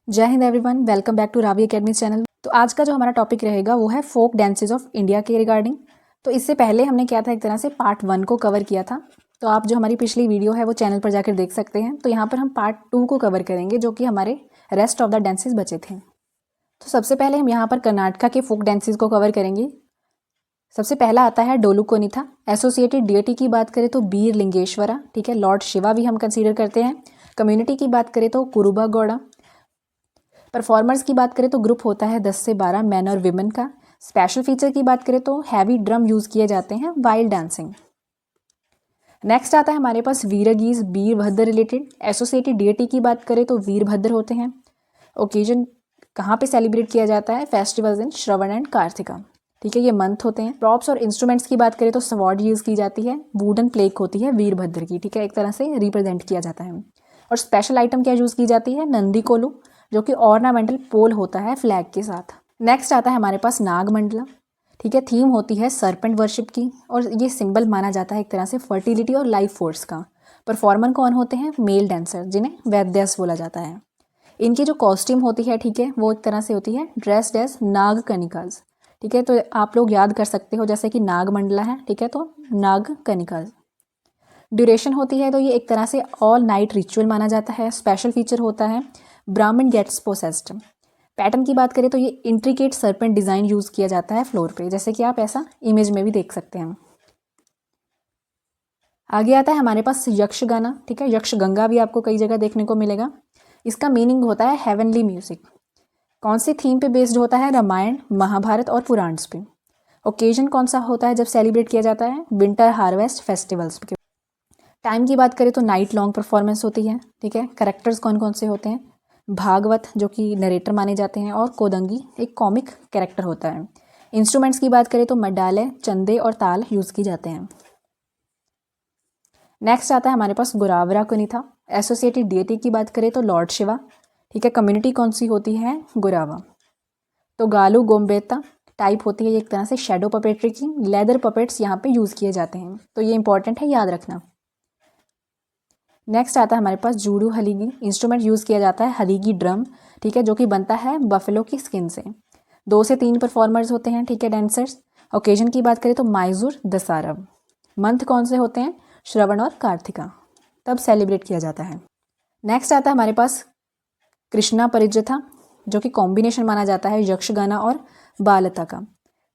जय हिंद everyone, welcome back to Ravi academy channel. तो आज का जो हमारा टॉपिक रहेगा वो है फोक डांसेस ऑफ इंडिया के रिगार्डिंग। तो इससे पहले हमने क्या था, एक तरह से पार्ट 1 को कवर किया था। तो आप जो हमारी पिछली वीडियो है वो चैनल पर जाकर देख सकते हैं। तो यहाँ पर हम पार्ट 2 को कवर करेंगे, जो कि हमारे रेस्ट ऑफ द डांसेस बचे थे। तो सबसे पहले हम यहाँ पर कर्नाटका के फोक डांसेस को कवर करेंगे। सबसे पहला आता है डोलू कोनिथा। एसोसिएटेड डिएटी की बात करें तो बीर लिंगेश्वरा, ठीक है, लॉर्ड शिवा भी हम कंसीडर करते हैं। कम्युनिटी की बात करें तो कुरुबा गौड़ा। परफॉर्मर्स की बात करें तो ग्रुप होता है 10 से 12 मैन और विमेन का। स्पेशल फीचर की बात करें तो हैवी ड्रम यूज़ किए जाते हैं वाइल डांसिंग। नेक्स्ट आता है हमारे पास वीरगीज, वीरभद्र रिलेटेड। एसोसिएटेड डिएटी की बात करें तो वीरभद्र होते हैं। ओकेजन कहाँ पे सेलिब्रेट किया जाता है? Festivals in Shravan and Kartika, ठीक है, ये मंथ होते हैं। प्रॉप्स और इंस्ट्रूमेंट्स की बात करें तो स्वॉर्ड यूज़ की जाती है। वुडन प्लेक होती है वीरभद्र की, ठीक है, एक तरह से रिप्रेजेंट किया जाता है। और स्पेशल आइटम क्या यूज़ की जाती है? नंदी कोलू, जो कि ऑर्नामेंटल पोल होता है फ्लैग के साथ। नेक्स्ट आता है हमारे पास नागमंडला, ठीक है, थीम होती है सर्पेंट वर्शिप की, और ये सिंबल माना जाता है एक तरह से फर्टिलिटी और लाइफ फोर्स का। परफॉर्मर कौन होते हैं? मेल डांसर, जिन्हें वैद्यस बोला जाता है। इनकी जो कॉस्ट्यूम होती है, ठीक है, वो एक तरह से होती है ड्रेस्ड एज नाग कनिकाज, ठीक है। तो आप लोग याद कर सकते हो, जैसे कि नागमंडला है, ठीक है, तो नाग कनिकाज। ड्यूरेशन होती है तो ये एक तरह से ऑल नाइट रिचुअल माना जाता है। स्पेशल फीचर होता है ब्राह्मण गेट्स पोसेस्ड। पैटर्न की बात करें तो ये इंट्रिकेट सर्पेंट डिज़ाइन यूज़ किया जाता है फ्लोर पे, जैसे कि आप ऐसा इमेज में भी देख सकते हैं। आगे आता है हमारे पास यक्षगाना, ठीक है, यक्षगंगा भी आपको कई जगह देखने को मिलेगा। इसका मीनिंग होता है हेवनली म्यूजिक। कौन सी थीम पे बेस्ड होता है? रामायण, महाभारत और पुराण्स पे। ओकेजन कौन सा होता है जब सेलिब्रेट किया जाता है? विंटर हार्वेस्ट फेस्टिवल्स पे। टाइम की बात करें तो नाइट लॉन्ग परफॉर्मेंस होती है, ठीक है। करेक्टर्स कौन कौन से होते हैं? भागवत, जो कि नरेटर माने जाते हैं, और कोदंगी एक कॉमिक कैरेक्टर होता है। इंस्ट्रूमेंट्स की बात करें तो मडाले, चंदे और ताल यूज़ की जाते हैं। नेक्स्ट आता है हमारे पास गुरावरा कुनिथा। एसोसिएटेड डिएटी की बात करें तो लॉर्ड शिवा, ठीक है। कम्युनिटी कौन सी होती है? गुरावा। तो गालू गोम्बेता टाइप होती है, ये एक तरह से शेडो पपेट्री की। लेदर पपेट्स यहाँ पे यूज़ किए जाते हैं, तो ये इंपॉर्टेंट है, याद रखना। नेक्स्ट आता है हमारे पास जूडू हलीगी। इंस्ट्रूमेंट यूज़ किया जाता है हलीगी ड्रम, ठीक है, जो कि बनता है बफेलो की स्किन से। 2 से 3 परफॉर्मर्स होते हैं, ठीक है, डांसर्स। ओकेजन की बात करें तो माइजूर दशहरा। मंथ कौन से होते हैं? श्रवण और कार्तिका, तब सेलिब्रेट किया जाता है। नेक्स्ट आता है हमारे पास कृष्णा परिजथा, जो कि कॉम्बिनेशन माना जाता है यक्षगाना और बालता का,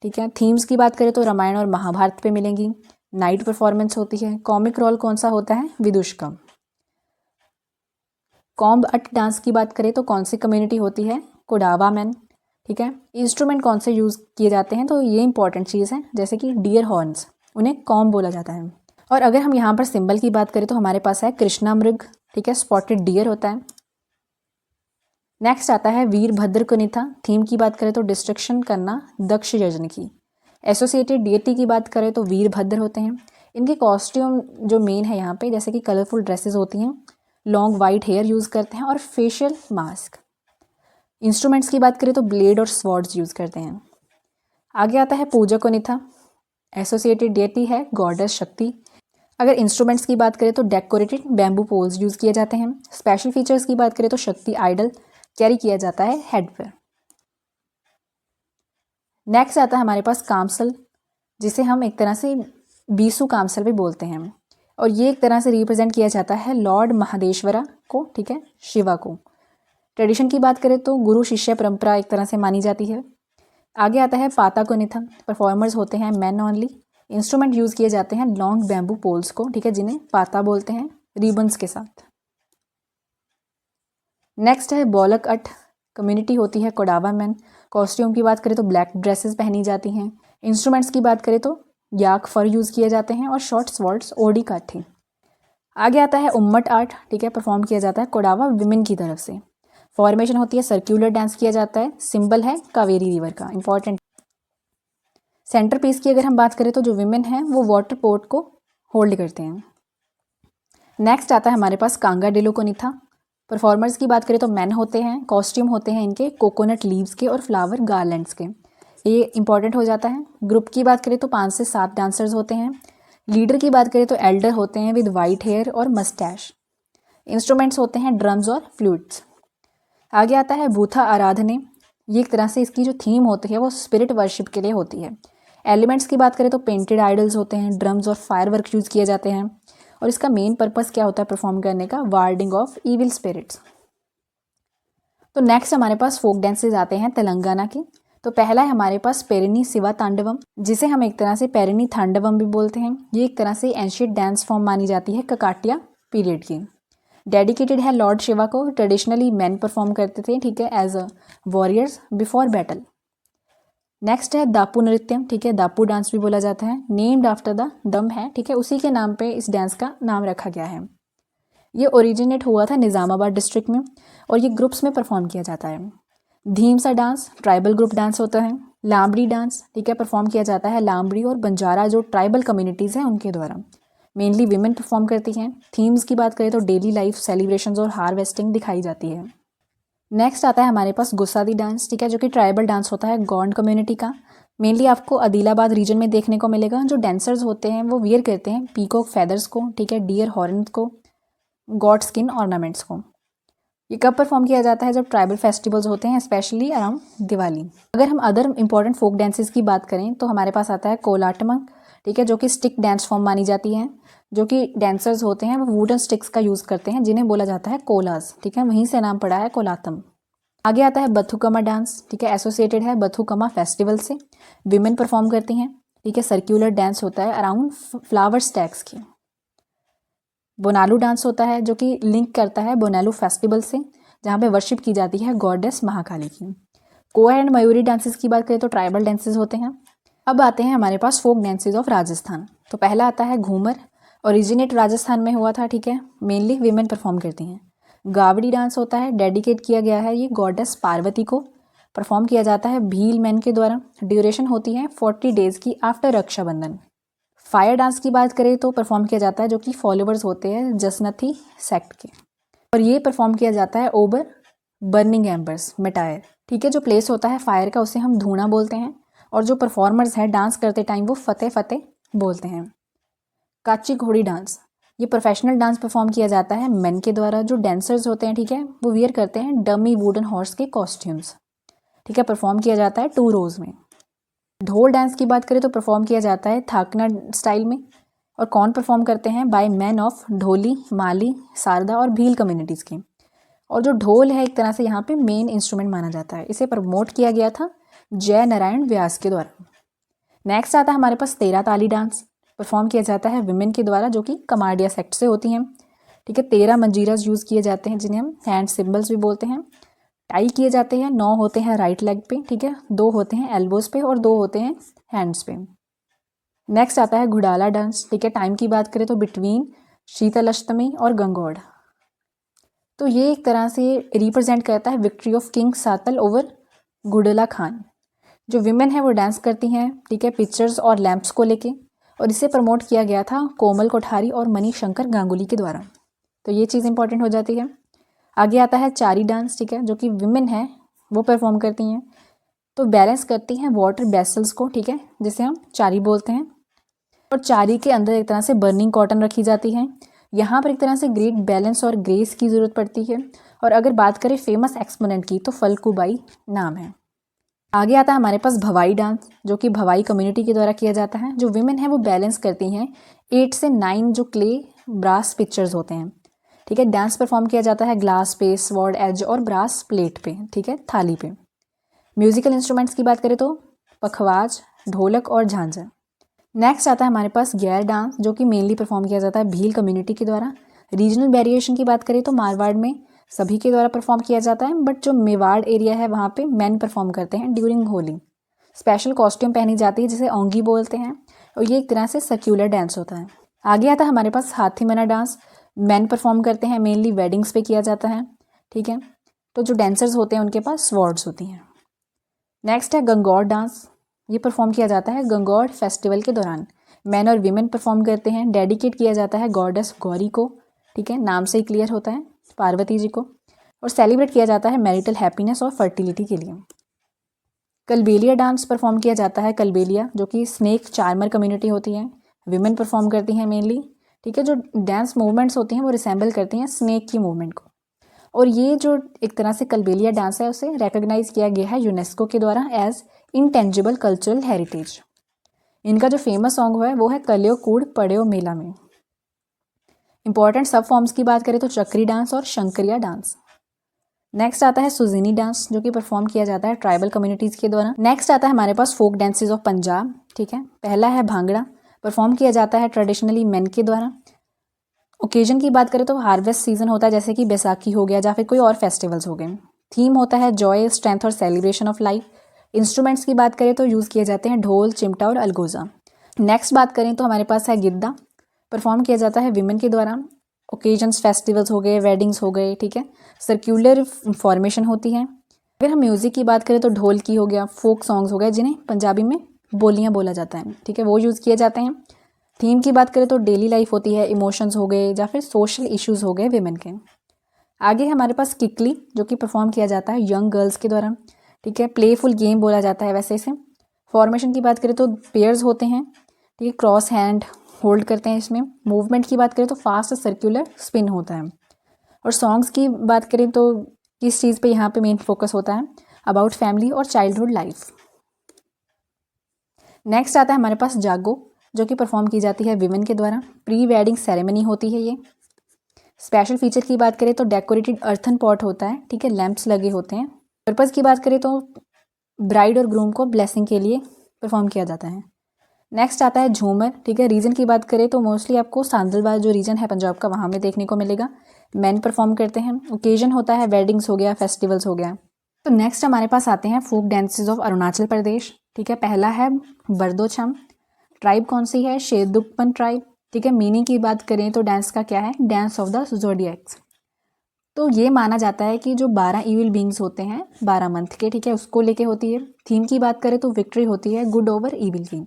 ठीक है। थीम्स की बात करें तो रामायण और महाभारत पे मिलेंगी। नाइट परफॉर्मेंस होती है। कॉमिक रोल कौन सा होता है? विदुषका। कॉम्ब अट डांस की बात करें तो कौन सी कम्युनिटी होती है? कोडावा मैन, ठीक है। इंस्ट्रूमेंट कौन से यूज़ किए जाते हैं? तो ये इंपॉर्टेंट चीज़ है, जैसे कि डियर हॉर्न्स, उन्हें कॉम्ब बोला जाता है। और अगर हम यहाँ पर सिंबल की बात करें तो हमारे पास है कृष्णा मृग, ठीक है, स्पॉटेड डियर होता है। नेक्स्ट आता है वीरभद्र कुनिथा। थीम की बात करें तो डिस्ट्रक्शन करना दक्ष यज्ञ की। एसोसिएटेड डिएटी की बात करें तो वीरभद्र होते हैं। इनके कॉस्ट्यूम जो मेन है यहाँ पे, जैसे कि कलरफुल ड्रेसेस होती हैं, लॉन्ग वाइट हेयर यूज़ करते हैं और फेशियल मास्क। इंस्ट्रूमेंट्स की बात करें तो ब्लेड और स्वॉर्ड्स यूज़ करते हैं। आगे आता है पूजा कोनिथा। एसोसिएटेड डिएटी है गॉडेस शक्ति। अगर इंस्ट्रूमेंट्स की बात करें तो डेकोरेटेड बैम्बू पोल्स यूज़ किए जाते हैं। स्पेशल फीचर्स की बात करें तो शक्ति आइडल कैरी किया जाता है हेड पर। नेक्स्ट आता है हमारे पास कामसल, जिसे हम एक तरह से बीसू कामसल भी बोलते हैं, और ये एक तरह से रिप्रेजेंट किया जाता है लॉर्ड महादेश्वरा को, ठीक है, शिवा को। ट्रेडिशन की बात करें तो गुरु शिष्य परंपरा एक तरह से मानी जाती है। आगे आता है पाता कोनिथा। परफॉर्मर्स होते हैं मैन ओनली। इंस्ट्रूमेंट यूज़ किए जाते हैं लॉन्ग बैम्बू पोल्स को, ठीक है, जिन्हें पाता बोलते हैं, रिबन्स के साथ। नेक्स्ट है बोलक अट। कम्युनिटी होती है कोडावा मैन। कॉस्ट्यूम की बात करें तो ब्लैक ड्रेसेस पहनी जाती हैं। इंस्ट्रूमेंट्स की बात करें तो याक फर यूज़ किए जाते हैं और शॉर्ट स्वॉर्ड्स ओडी काठी। आगे आता है उम्मट आर्ट, ठीक है, परफॉर्म किया जाता है कोडावा विमेन की तरफ से। फॉर्मेशन होती है सर्क्यूलर डांस किया जाता है। सिंबल है कावेरी रिवर का, इंपॉर्टेंट। सेंटर पीस की अगर हम बात करें तो जो विमेन हैं वो वाटर पोर्ट को होल्ड करते हैं। नेक्स्ट आता है हमारे पास कांगा डेलो कोनिथा। परफॉर्मर्स की बात करें तो मैन होते हैं। कॉस्ट्यूम होते हैं इनके कोकोनट लीव्स के और फ्लावर गार्लैंड्स के, ये इंपॉर्टेंट हो जाता है। ग्रुप की बात करें तो 5 से 7 डांसर्स होते हैं। लीडर की बात करें तो एल्डर होते हैं विद वाइट हेयर और मस्टैश। इंस्ट्रूमेंट्स होते हैं ड्रम्स और फ्लूट्स। आगे आता है भूथा आराधने। ये एक तरह से इसकी जो थीम होती है वो स्पिरिट वर्शिप के लिए होती है। एलिमेंट्स की बात करें तो पेंटेड आइडल्स होते हैं, ड्रम्स और फायरवर्क यूज़ किए जाते हैं, और इसका मेन पर्पस क्या होता है परफॉर्म करने का, वार्डिंग ऑफ इविल स्पिरिट्स। तो नेक्स्ट हमारे पास फोक डांसेज आते हैं तेलंगाना के। तो पहला है हमारे पास पेरिनी शिवा तांडवम, जिसे हम एक तरह से पेरिनी तांडवम भी बोलते हैं। ये एक तरह से एंशियंट डांस फॉर्म मानी जाती है ककाटिया पीरियड की। डेडिकेटेड है लॉर्ड शिवा को। ट्रेडिशनली मैन परफॉर्म करते थे, ठीक है, as a warriors before battle. Next है दापू नृत्यम, ठीक है, दापू डांस भी बोला जाता है, नेम्ड आफ्टर द दम है, ठीक है, उसी के नाम पे इस डांस का नाम रखा गया है। ये ओरिजिनेट हुआ था निज़ामाबाद डिस्ट्रिक्ट में और ये ग्रुप्स में परफॉर्म किया जाता है। धीमसा डांस ट्राइबल ग्रुप डांस होता है। लामड़ी डांस, ठीक है, परफॉर्म किया जाता है लामड़ी और बंजारा जो ट्राइबल कम्युनिटीज़ हैं उनके द्वारा। मेनली विमेन परफॉर्म करती हैं। थीम्स की बात करें तो डेली लाइफ, सेलिब्रेशंस और हार्वेस्टिंग दिखाई जाती है। नेक्स्ट आता है हमारे पास गुस्सादी डांस, ठीक है, जो कि ट्राइबल डांस होता है गौंड कम्युनिटी का। मेनली आपको आदिलाबाद रीजन में देखने को मिलेगा। जो डांसर्स होते हैं वो वियर करते हैं पीकॉक फेदर्स को, ठीक है, डियर हॉर्न को, गॉड स्किन ऑर्नामेंट्स को। ये कब परफॉर्म किया जाता है, जब ट्राइबल फेस्टिवल्स होते हैं, स्पेशली अराउंड दिवाली। अगर हम अदर इंपॉर्टेंट फोक डांसेस की बात करें तो हमारे पास आता है कोलाटम, ठीक है, जो कि स्टिक डांस फॉर्म मानी जाती है। जो कि डांसर्स होते हैं वो वुडन स्टिक्स का यूज़ करते हैं, जिन्हें बोला जाता है कोलास, ठीक है, वहीं से नाम पड़ा है कोलातम। आगे आता है बथुकमा डांस, ठीक है, एसोसिएटेड है बथुकमा फेस्टिवल से। विमेन परफॉर्म करती हैं, ठीक है, सर्कुलर डांस होता है अराउंड फ्लावर स्टैक्स की। बोनालू डांस होता है जो कि लिंक करता है बोनालू फेस्टिवल से, जहाँ पे वर्शिप की जाती है गॉडेस महाकाली की। कोआ एंड मयूरी डांसेस की बात करें तो ट्राइबल डांसेस होते हैं। अब आते हैं हमारे पास फोक डांसेस ऑफ राजस्थान। तो पहला आता है घूमर, ओरिजिनेट राजस्थान में हुआ था, ठीक है, मेनली वीमेन परफॉर्म करती हैं। गावड़ी डांस होता है, डेडिकेट किया गया है ये गॉडेस पार्वती को। परफॉर्म किया जाता है भील मैन के द्वारा। ड्यूरेशन होती है 40 डेज़ की आफ्टर रक्षाबंधन। फायर डांस की बात करें तो परफॉर्म किया जाता है जो कि फॉलोअर्स होते हैं जसनथी सेक्ट के, और ये परफॉर्म किया जाता है ओवर बर्निंग एम्बर्स मिटायर, ठीक है, जो प्लेस होता है फायर का उसे हम धूना बोलते हैं, और जो परफॉर्मर्स हैं डांस करते टाइम वो फतेह फतेह बोलते हैं। काची घोड़ी डांस, ये प्रोफेशनल डांस परफॉर्म किया जाता है मेन के द्वारा। जो डांसर्स होते हैं, ठीक है, वो वियर करते हैं डमी वुडन हॉर्स के कॉस्ट्यूम्स, ठीक है, परफॉर्म किया जाता है 2 रोज़ में। ढोल डांस की बात करें तो परफॉर्म किया जाता है थाकना स्टाइल में, और कौन परफॉर्म करते हैं, बाय मैन ऑफ ढोली, माली, सारदा और भील कम्युनिटीज़ के। और जो ढोल है एक तरह से यहाँ पे मेन इंस्ट्रूमेंट माना जाता है। इसे प्रमोट किया गया था जय नारायण व्यास के द्वारा। नेक्स्ट आता है हमारे पास तेरा ताली डांस, परफॉर्म किया जाता है विमेन के द्वारा जो कि कमाडिया सेक्ट से होती हैं, ठीक है। 13 मंजीरास यूज़ किए जाते हैं जिन्हें हम हैंड सिम्बल्स भी बोलते हैं। टाई किए जाते हैं, 9 होते हैं राइट लेग पे, ठीक है, 2 होते हैं एल्बोज पे और 2 होते हैं हैंड्स पे। नेक्स्ट आता है घुड़ाला डांस, ठीक है। टाइम की बात करें तो बिटवीन शीतल अष्टमी और गंगौड़। तो ये एक तरह से रिप्रेजेंट करता है victory of king Satal over Gudla Khan. जो विमेन है वो डांस करती हैं, ठीक है, पिक्चर्स और लैंप्स को लेके, और इसे प्रमोट किया गया था कोमल कोठारी और मणिशंकर गांगुली के द्वारा। तो ये चीज़ इंपॉर्टेंट हो जाती है। आगे आता है चारी डांस, ठीक है, जो कि विमेन है वो परफॉर्म करती हैं। तो बैलेंस करती हैं वाटर बेसल्स को, ठीक है, जिसे हम चारी बोलते हैं। और चारी के अंदर एक तरह से बर्निंग कॉटन रखी जाती है। यहाँ पर एक तरह से ग्रेट बैलेंस और ग्रेस की ज़रूरत पड़ती है। और अगर बात करें फेमस एक्सपोनेंट की तो फलकूबाई नाम है। आगे आता है हमारे पास भवाई डांस, जो कि भवाई कम्युनिटी के द्वारा किया जाता है। जो विमेन है वो बैलेंस करती हैं 8 से 9 जो क्ले ब्रास पिक्चर्स होते हैं, ठीक है। डांस परफॉर्म किया जाता है ग्लास पे, स्वॉर्ड एज और ब्रास प्लेट पे, ठीक है, थाली पे। म्यूजिकल इंस्ट्रूमेंट्स की बात करें तो पखवाज, ढोलक और झांझर। नेक्स्ट आता है हमारे पास गैर डांस, जो कि मेनली परफॉर्म किया जाता है भील कम्युनिटी के द्वारा। रीजनल वेरिएशन की बात करें तो मारवाड़ में सभी के द्वारा परफॉर्म किया जाता है, बट जो मेवाड़ एरिया है वहाँ पे मेन परफॉर्म करते हैं ड्यूरिंग होली। स्पेशल कॉस्ट्यूम पहनी जाती है जिसे ओंगी बोलते हैं, और ये एक तरह से सर्क्यूलर डांस होता है। आगे आता है हमारे पास हाथी मना डांस, मेन परफॉर्म करते हैं, मेनली वेडिंग्स पे किया जाता है, ठीक है। तो जो डांसर्स होते हैं उनके पास स्वॉर्ड्स होती हैं। नेक्स्ट है गंगौर डांस, ये परफॉर्म किया जाता है गंगौर फेस्टिवल के दौरान। मैन और वीमेन परफॉर्म करते हैं, डेडिकेट किया जाता है गॉडेस गौरी को, ठीक है, नाम से ही क्लियर होता है, पार्वती जी को, और सेलिब्रेट किया जाता है मैरिटल हैप्पीनेस और फर्टिलिटी के लिए। कलबेलिया डांस परफॉर्म किया जाता है, कलबेलिया जो कि स्नेक चार्मर कम्युनिटी होती है, विमेन परफॉर्म करती हैं मेनली, ठीक है। जो डांस मूवमेंट्स होती हैं वो रिसेंबल करती हैं स्नेक की मूवमेंट को। और ये जो एक तरह से कलबेलिया डांस है उसे रिकॉग्नाइज किया गया है यूनेस्को के द्वारा एज इंटेंजिबल कल्चरल हेरिटेज। इनका जो फेमस सॉन्ग है वो है कलियो कूड़ पड़ेओ मेला में। इंपॉर्टेंट सब फॉर्म्स की बात करें तो चक्री डांस और शंकरिया डांस। नेक्स्ट आता है सुजीनी डांस जो कि परफॉर्म किया जाता है ट्राइबल कम्युनिटीज़ के द्वारा। नेक्स्ट आता है हमारे पास फोक डांसेज ऑफ पंजाब। ठीक है, पहला है भांगड़ा, परफॉर्म किया जाता है ट्रेडिशनली मेन के द्वारा। ओकेजन की बात करें तो हार्वेस्ट सीजन होता है जैसे कि बैसाखी हो गया या फिर कोई और फेस्टिवल्स हो गए। थीम होता है जॉय, स्ट्रेंथ और सेलिब्रेशन ऑफ लाइफ। इंस्ट्रूमेंट्स की बात करें तो यूज़ किए जाते हैं ढोल, चिमटा और अलगोजा। नेक्स्ट बात करें तो हमारे पास है गिद्दा, परफॉर्म किया जाता है विमेन के द्वारा। ओकेजन्स, फेस्टिवल्स हो गए, वेडिंग्स हो गए, ठीक है, सर्कुलर फॉर्मेशन होती है। अगर हम म्यूज़िक की बात करें तो ढोल की हो गया, फोक सॉन्ग्स हो गए जिन्हें पंजाबी में बोलियाँ बोला जाता है, ठीक है, वो यूज़ किए जाते हैं। थीम की बात करें तो डेली लाइफ होती है, इमोशंस हो गए या फिर सोशल इश्यूज़ हो गए विमेन के। आगे हमारे पास किकली जो कि परफॉर्म किया जाता है यंग गर्ल्स के द्वारा। ठीक है, प्लेफुल गेम बोला जाता है वैसे इसे। फॉर्मेशन की बात करें तो पेयर्स होते हैं, ठीक है, क्रॉस हैंड होल्ड करते हैं इसमें। मूवमेंट की बात करें तो फास्ट सर्कुलर स्पिन होता है। और सॉन्ग्स की बात करें तो किस चीज़ पे यहाँ पे मेन फोकस होता है, अबाउट फैमिली और चाइल्डहुड लाइफ। नेक्स्ट आता है हमारे पास जागो जो कि परफॉर्म की जाती है विमेन के द्वारा। प्री वेडिंग सेरेमनी होती है ये। स्पेशल फीचर की बात करें तो डेकोरेटेड अर्थन पॉट होता है, ठीक है, लैंप्स लगे होते हैं। पर्पज़ की बात करें तो ब्राइड और ग्रूम को ब्लेसिंग के लिए परफॉर्म किया जाता है। नेक्स्ट आता है झूमर। ठीक है, रीजन की बात करें तो मोस्टली आपको सांदलबार जो रीजन है पंजाब का वहाँ में देखने को मिलेगा। मैन परफॉर्म करते हैं। ओकेजन होता है वेडिंग्स हो गया, फेस्टिवल्स हो गया। तो नेक्स्ट हमारे पास आते हैं फोक डांसेस ऑफ अरुणाचल प्रदेश। ठीक है, पहला है बरदोछम। ट्राइब कौन सी है? शेरदुकपन ट्राइब। ठीक है, मीनिंग की बात करें तो डांस का क्या है? Dance of the zodiacs. तो ये माना जाता है कि जो 12 इविल बींग्स होते हैं 12 मंथ के, ठीक है, उसको लेके होती है। थीम की बात करें तो विक्ट्री होती है गुड ओवर इविल की।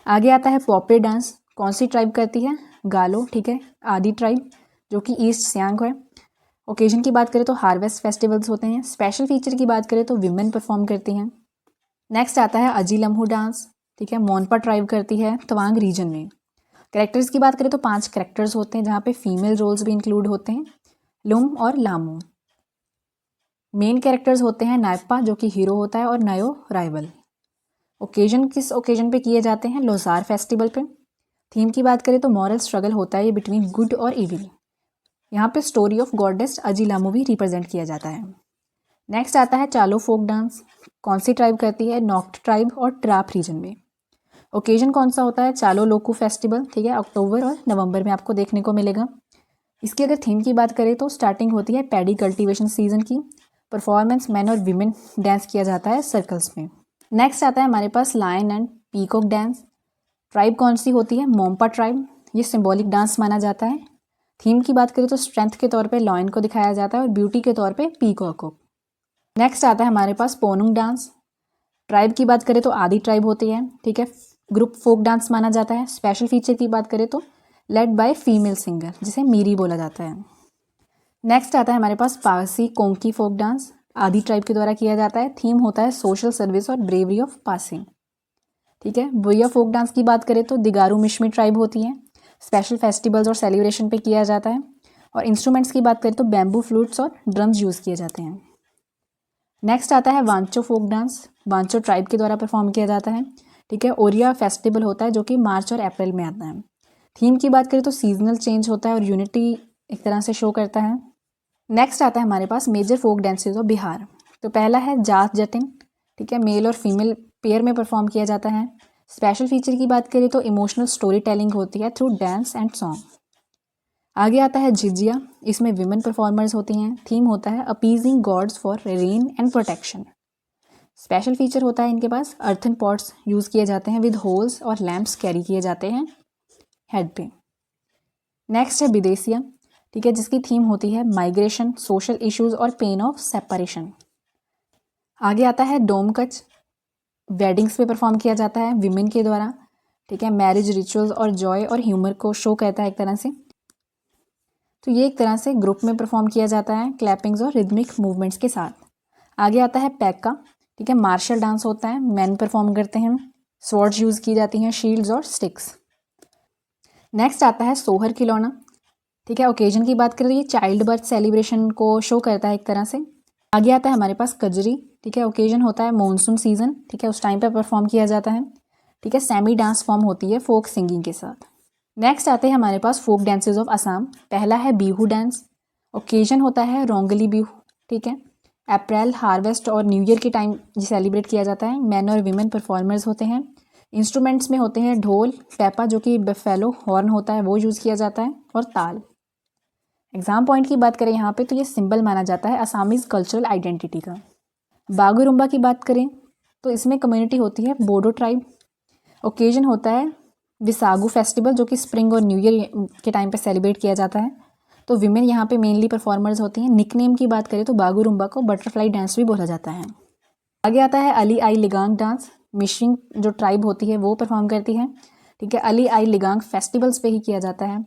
आगे आता है पॉपरे डांस। कौन सी ट्राइब करती है? गालो। ठीक है, आदि ट्राइब जो कि ईस्ट सियांग है। ओकेजन की बात करें तो हार्वेस्ट फेस्टिवल्स होते हैं। स्पेशल फीचर की बात करें तो विमेन परफॉर्म करती हैं। नेक्स्ट आता है अजी लम्हू डांस। ठीक है, मोनपा ट्राइब करती है तवांग रीजन में। कैरेक्टर्स की बात करें तो 5 कैरेक्टर्स होते हैं जहाँ पे फीमेल रोल्स भी इंक्लूड होते हैं, लुम और लामू। मेन कैरेक्टर्स होते हैं नायपा जो कि हीरो होता है और नयो राइवल। ओकेजन किस ओकेजन पे किए जाते हैं? लोसार फेस्टिवल पे। थीम की बात करें तो मॉरल स्ट्रगल होता है ये बिटवीन गुड और इविल। यहाँ पे स्टोरी ऑफ गॉडेस अजिलामू भी रिप्रेजेंट किया जाता है। नेक्स्ट आता है चालो फोक डांस। कौन सी ट्राइब करती है? नॉक्ट ट्राइब और ट्राप रीजन में। ओकेजन कौन सा होता है? चालो लोकू फेस्टिवल। ठीक है, अक्टूबर और नवंबर में आपको देखने को मिलेगा। इसकी अगर थीम की बात करें तो स्टार्टिंग होती है पैडी कल्टीवेशन सीजन की। परफॉर्मेंस मैन और विमेन डांस किया जाता है सर्कल्स में। नेक्स्ट आता है हमारे पास lion and peacock dance. Tribe कौन सी होती है? मोम्पा ट्राइब। ये सिंबॉलिक डांस माना जाता है। थीम की बात करें तो स्ट्रेंथ के तौर पे लॉयन को दिखाया जाता है और ब्यूटी के तौर पे पीकॉक को। नेक्स्ट आता है हमारे पास पोनुंग डांस। ट्राइब की बात करें तो आदि ट्राइब होती है। ठीक है, ग्रुप फोक डांस माना जाता है। स्पेशल फीचर की बात करें तो लेड बाय फीमेल सिंगर जिसे मीरी बोला जाता है। नेक्स्ट आता है हमारे पास पारसी कोंकी फोक डांस। आदि ट्राइब के द्वारा किया जाता है। थीम होता है सोशल सर्विस और ब्रेवरी ऑफ पासिंग। ठीक है, बुया फोक डांस की बात करें तो दिगारू मिशमी ट्राइब होती है। स्पेशल फेस्टिवल्स और सेलिब्रेशन पे किया जाता है। और इंस्ट्रूमेंट्स की बात करें तो बैम्बू फ्लूट्स और ड्रम्स यूज़ किए जाते हैं। नेक्स्ट आता है Wancho folk dance. Wancho tribe के द्वारा परफॉर्म किया जाता है। ठीक है, ओरिया फेस्टिवल होता है जो कि मार्च और अप्रैल में आता है। थीम की बात करें तो सीजनल चेंज होता है और यूनिटी एक तरह से शो करता है। नेक्स्ट आता है हमारे पास major folk dances of Bihar. तो पहला है जात जटिन। ठीक है, मेल और फीमेल पेयर में परफॉर्म किया जाता है। स्पेशल फीचर की बात करें तो इमोशनल स्टोरी टेलिंग होती है थ्रू डांस एंड सॉन्ग। आगे आता है झिझिया। इसमें विमेन परफॉर्मर्स होती हैं। थीम होता है appeasing gods for rain and protection. Special feature होता है इनके पास अर्थन पॉट्स यूज़ किए जाते हैं विद होल्स और लैम्प्स कैरी किए जाते हैं हेड पे। नेक्स्ट है विदेशिया। ठीक है, जिसकी थीम होती है माइग्रेशन, सोशल इश्यूज और पेन ऑफ सेपरेशन। आगे आता है डोमकच। वेडिंग्स पे परफॉर्म किया जाता है विमेन के द्वारा। ठीक है, मैरिज रिचुअल्स और जॉय और ह्यूमर को शो करता है एक तरह से। तो ये एक तरह से ग्रुप में परफॉर्म किया जाता है क्लैपिंग्स और रिदमिक मूवमेंट्स के साथ। आगे आता है पैक्का। ठीक है, मार्शल डांस होता है, मैन परफॉर्म करते हैं। स्वॉर्ड्स यूज़ की जाती हैं, शील्ड्स और स्टिक्स। नेक्स्ट आता है सोहर खिलौना। ठीक है। ओकेजन की बात करें तो ये चाइल्ड बर्थ सेलिब्रेशन को शो करता है एक तरह से। आगे आता है हमारे पास कजरी, ठीक है। ओकेजन होता है मानसून सीजन, ठीक है, उस टाइम पे परफॉर्म किया जाता है, ठीक है। सेमी डांस फॉर्म होती है फोक सिंगिंग के साथ। नेक्स्ट आते हैं हमारे पास फोक डांसेस ऑफ असम। पहला है बिहू डांस। ओकेजन होता है रोंगली बिहू, ठीक है। अप्रैल हार्वेस्ट और न्यू ईयर के टाइम ये सेलिब्रेट किया जाता है। मैन और वीमेन परफॉर्मर्स होते हैं। इंस्ट्रूमेंट्स में होते हैं ढोल, पेपा जो कि बफेलो हॉर्न होता है वो यूज़ किया जाता है, और ताल। एग्जाम पॉइंट की बात करें यहाँ पे तो ये सिंबल माना जाता है असामीज़ कल्चरल आइडेंटिटी का। बागुरुम्बा की बात करें तो इसमें कम्युनिटी होती है बोडो ट्राइब। ओकेजन होता है विसागू फेस्टिवल जो कि स्प्रिंग और न्यू ईयर के टाइम पे सेलिब्रेट किया जाता है। तो विमेन यहाँ पे मेनली परफॉर्मर्स होती हैं। निकनेम की बात करें तो बागुरुम्बा को बटरफ्लाई डांस भी बोला जाता है। आगे आता है अली आई लिगांग डांस। मिशिंग जो ट्राइब होती है वो परफॉर्म करती है, ठीक है। अली आई लिगांग फेस्टिवल्स पे ही किया जाता है।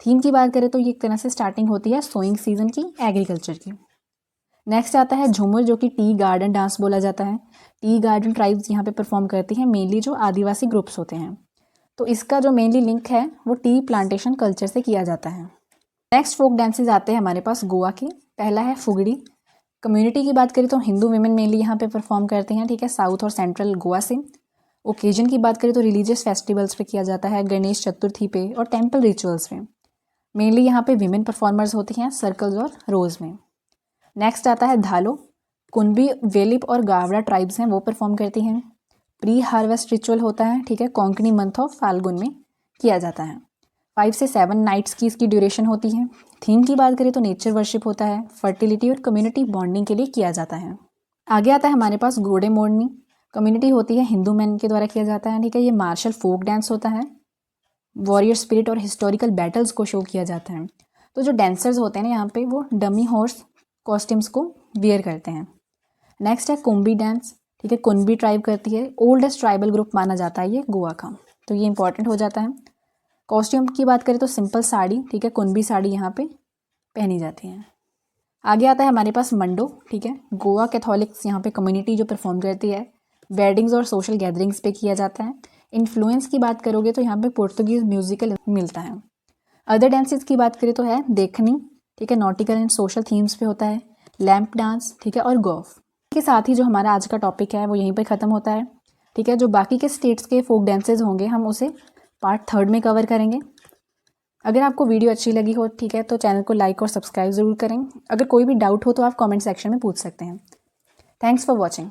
थीम की बात करें तो ये एक तरह से स्टार्टिंग होती है सोइंग सीजन की, एग्रीकल्चर की। नेक्स्ट आता है झूमर जो कि टी गार्डन डांस बोला जाता है। टी गार्डन ट्राइब्स यहाँ पे परफॉर्म करती हैं, मेनली जो आदिवासी ग्रुप्स होते हैं। तो इसका जो मेनली लिंक है वो टी प्लांटेशन कल्चर से किया जाता है। नेक्स्ट फोक डांसेस आते हैं हमारे पास गोवा के। पहला है फुगड़ी। कम्युनिटी की बात करें तो हिंदू विमेन मेनली यहाँ पे परफॉर्म करते हैं, ठीक है, साउथ और सेंट्रल गोवा से। ओकेजन की बात करें तो रिलीजियस फेस्टिवल्स पे किया जाता है, गणेश चतुर्थी पे और टेम्पल रिचुअल्स पे। मेनली यहाँ पे विमेन परफॉर्मर्स होती हैं सर्कल्स और रोज में। नेक्स्ट आता है धालो। कुनबी, वेलिप और गावड़ा ट्राइब्स हैं वो परफॉर्म करती हैं। प्री हार्वेस्ट रिचुअल होता है, ठीक है, कोंकणी मंथ ऑफ फाल्गुन में किया जाता है। 5 से 7 नाइट्स की इसकी ड्यूरेशन होती है। थीम की बात करें तो नेचर वर्शिप होता है, फर्टिलिटी और कम्युनिटी बॉन्डिंग के लिए किया जाता है। आगे आता है हमारे पास गोडे मोड़नी। कम्युनिटी होती है हिंदू मैन के द्वारा किया जाता है, ठीक है। ये मार्शल फोक डांस होता है। वॉरियर स्पिरिट और हिस्टोरिकल बैटल्स को शो किया जाता है। तो जो डांसर्स होते हैं ना यहाँ पे वो डमी हॉर्स कॉस्ट्यूम्स को वियर करते हैं। नेक्स्ट है कुंबी डांस, ठीक है। कुंबी ट्राइब करती है, ओल्डेस्ट ट्राइबल ग्रुप माना जाता है ये गोवा का, तो ये इंपॉर्टेंट हो जाता है। कॉस्ट्यूम की बात करें तो सिंपल साड़ी, ठीक है, कुंबी साड़ी यहाँ पे पहनी जाती है। आगे आता है हमारे पास मंडो, ठीक है। गोवा कैथोलिक्स यहाँ पे कम्युनिटी जो परफॉर्म करती है, वेडिंग्स और सोशल गैदरिंग्स पे किया जाता है। इन्फ्लुएंस की बात करोगे तो यहाँ पे पोर्तुगीज म्यूजिकल मिलता है। अदर डांसेस की बात करें तो है देखनी, ठीक है, नॉटिकल एंड सोशल थीम्स पे होता है, लैम्प डांस, ठीक है, और गोफ। के साथ ही जो हमारा आज का टॉपिक है वो यहीं पर ख़त्म होता है, ठीक है। जो बाकी के स्टेट्स के फोक डांसेस होंगे हम उसे पार्ट 3 में कवर करेंगे। अगर आपको वीडियो अच्छी लगी हो, ठीक है, तो चैनल को लाइक और सब्सक्राइब ज़रूर करें। अगर कोई भी डाउट हो तो आप कमेंट सेक्शन में पूछ सकते हैं। Thanks for watching.